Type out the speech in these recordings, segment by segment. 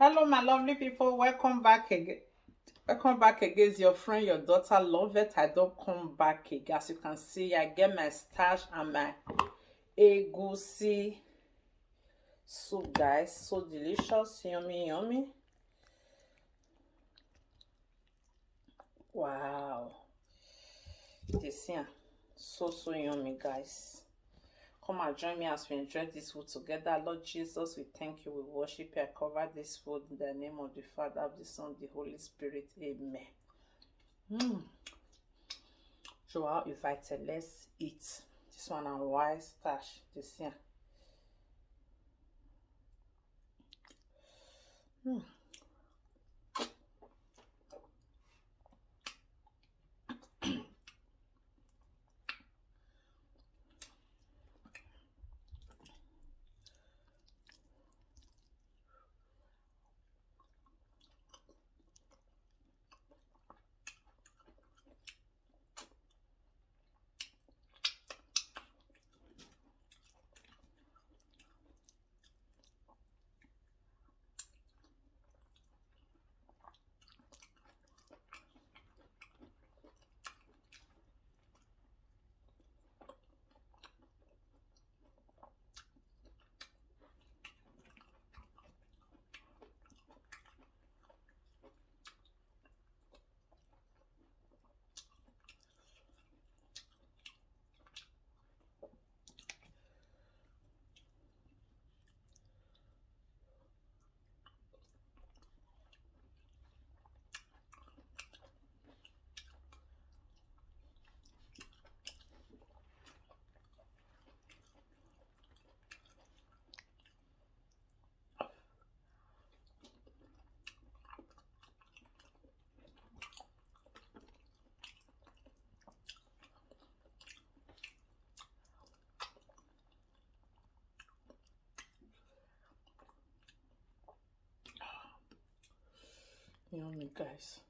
Hello, my lovely people. Welcome back again. Welcome back again. It's your friend, your daughter. Love it. I don't come back again. As you can see, I get my starch and my egusi soup, guys. So delicious. Yummy, yummy. Wow. This here. So yummy, guys. Come and join me as we enjoy this food together. Lord Jesus, we thank you. We worship you. I cover this food in the name of the Father, of the Son, the Holy Spirit. Amen. Mm. Joao invited. Let's eat. This one and white stash. This here. Mm. Yummy, guys.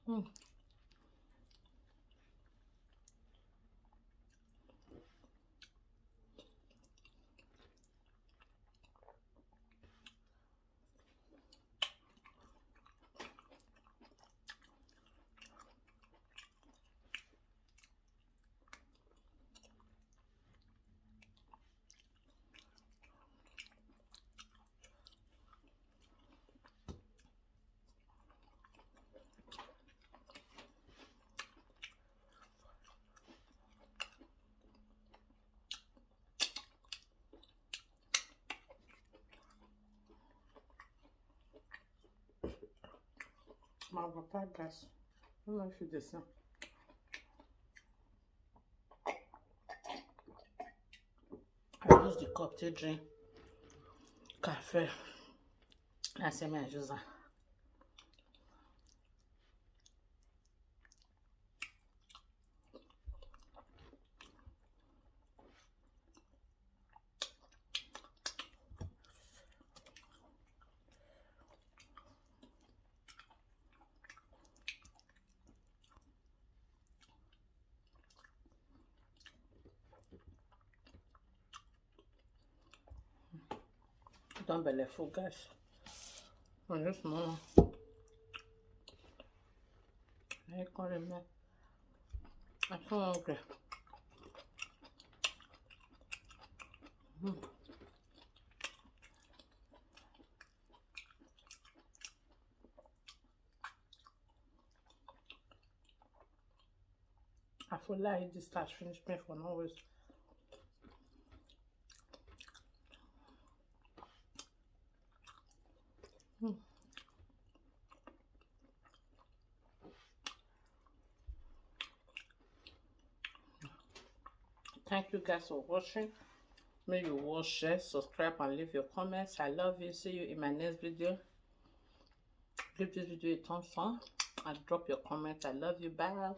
Mm. My water, guys. I don't know if you listen. I use the cup to drink cafe. That's me I use that. Don't belly full, guys. On this morning, I call him that. I'm so hungry. I feel like this starts finish me for no waste. Thank you guys for watching. May you watch, share, subscribe, and leave your comments. I love you. See you in my next video. Give this video a thumbs up and drop your comments. I love you. Bye.